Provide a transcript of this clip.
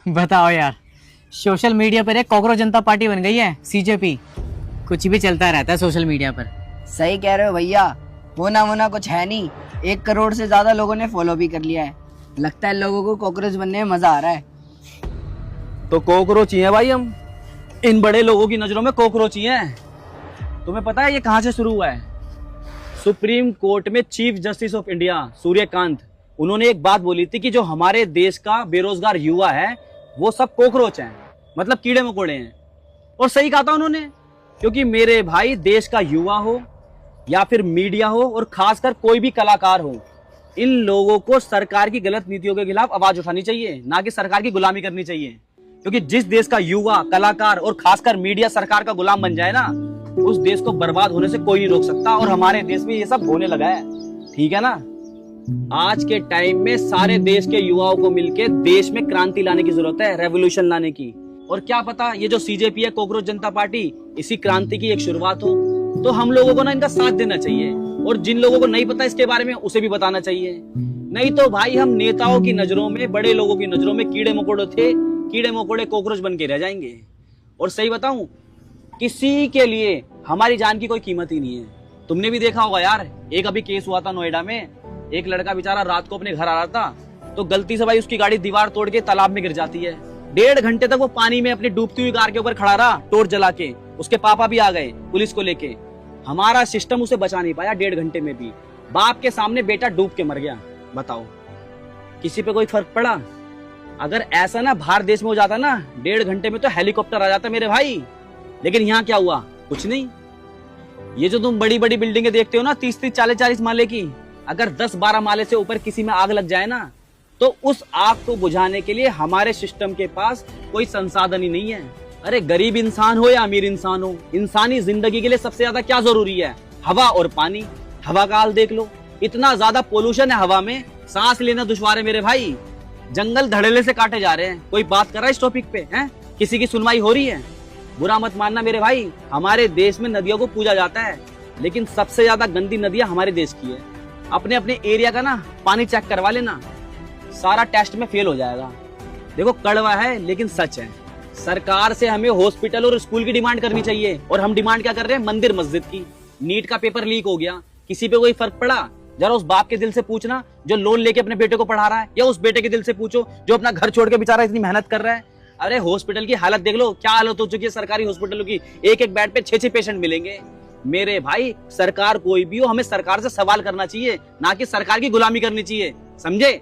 बताओ यार, social media पर एक कॉकरोच जनता पार्टी बन गई है सीजेपी। कुछ भी चलता रहता है सोशल मीडिया पर। सही कह रहे हो भैया, होना वोना कुछ है नहीं। 1 करोड़ से ज्यादा लोगों ने फॉलो भी कर लिया है। लगता है लोगों को कॉकरोच बनने में मजा आ रहा है। तो कॉकरोच ही है भाई हम। इन बड़े लोगों की नजरों में कॉकरोच ही हैं। तुम्हें पता है ये कहां से शुरू हुआ है? सुप्रीम कोर्ट में chief justice of India Suryakant, उन्होंने एक बात बोली थी कि जो हमारे देश का बेरोजगार युवा है वो सब कॉकरोच हैं, मतलब कीड़े मकोड़े हैं। और सही कहा था उन्होंने, क्योंकि मेरे भाई देश का युवा हो या फिर मीडिया हो और खासकर कोई भी कलाकार हो, इन लोगों को सरकार की गलत नीतियों के खिलाफ आवाज उठानी चाहिए, ना कि सरकार की गुलामी करनी चाहिए। क्योंकि जिस देश का युवा, कलाकार और खासकर मीडिया सरकार का गुलाम बन जाए ना, उस देश को बर्बाद होने से कोई नहीं रोक सकता। और हमारे देश में ये सब होने लगा है, ठीक है ना। आज के टाइम में सारे देश के युवाओं को मिलकर देश में क्रांति लाने की जरूरत है, रेवोल्यूशन लाने की। और क्या पता ये जो सीजेपी है, कॉकरोच जनता पार्टी, इसी क्रांति की एक शुरुआत हो। तो हम लोगों को ना इनका साथ देना चाहिए, और जिन लोगों को नहीं पता इसके बारे में उसे भी बताना चाहिए। नहीं तो भाई हम नेताओं की नजरों में, बड़े लोगों की नजरों में कीड़े मकोड़े थे, कीड़े मकोड़े कॉकरोच बन के रह जाएंगे। और सही बताऊं, किसी के लिए हमारी जान की कोई कीमत ही नहीं है। तुमने भी देखा होगा यार, एक अभी केस हुआ था नोएडा में। एक लड़का बेचारा रात को अपने घर आ रहा था, तो गलती से भाई उसकी गाड़ी दीवार तोड़ के तालाब में गिर जाती है। 1.5 घंटे तक वो पानी में अपनी डूबती हुई कार के ऊपर खड़ा रहा, टॉर्च जला के। उसके पापा भी आ गए पुलिस को लेके। हमारा सिस्टम उसे बचा नहीं पाया 1.5 घंटे में भी। बाप के सामने बेटा डूब के मर गया। बताओ, किसी पे कोई फर्क पड़ा? अगर ऐसा ना बाहर देश में हो जाता ना, 1.5 घंटे में तो हेलीकॉप्टर आ जाता मेरे भाई। लेकिन यहाँ क्या हुआ? कुछ नहीं। ये जो तुम बड़ी बड़ी बिल्डिंगें देखते हो ना, 30-30, 40-40 माले की, अगर 10-12 माले से ऊपर किसी में आग लग जाए ना, तो उस आग को बुझाने के लिए हमारे सिस्टम के पास कोई संसाधन ही नहीं है। अरे गरीब इंसान हो या अमीर इंसान हो, इंसानी जिंदगी के लिए सबसे ज्यादा क्या जरूरी है? हवा और पानी। हवा का हाल देख लो, इतना ज्यादा पोल्यूशन है हवा में, सांस लेना दुश्वार है मेरे भाई। जंगल धड़ल्ले से काटे जा रहे हैं। कोई बात कर रहा है इस टॉपिक पे? हैं? किसी की सुनवाई हो रही है? बुरा मत मानना मेरे भाई, हमारे देश में नदियों को पूजा जाता है, लेकिन सबसे ज्यादा गंदी नदियां हमारे देश की है। अपने अपने एरिया का ना पानी चेक करवा लेना, सारा टेस्ट में फेल हो जाएगा। देखो कड़वा है लेकिन सच है। सरकार से हमें हॉस्पिटल और स्कूल की डिमांड करनी चाहिए, और हम डिमांड क्या कर रहे हैं? मंदिर मस्जिद की। नीट का पेपर लीक हो गया, किसी पे कोई फर्क पड़ा? जरा उस बाप के दिल से पूछना जो लोन लेके अपने बेटे को पढ़ा रहा है, या उस बेटे के दिल से पूछो जो अपना घर छोड़ के बेचारा इतनी मेहनत कर रहा है। अरे हॉस्पिटल की हालत देख लो, क्या हालत हो चुकी है सरकारी हॉस्पिटलों की। एक एक बेड पे 6-6 पेशेंट मिलेंगे। मेरे भाई सरकार कोई भी हो, हमें सरकार से सवाल करना चाहिए, ना कि सरकार की गुलामी करनी चाहिए, समझे?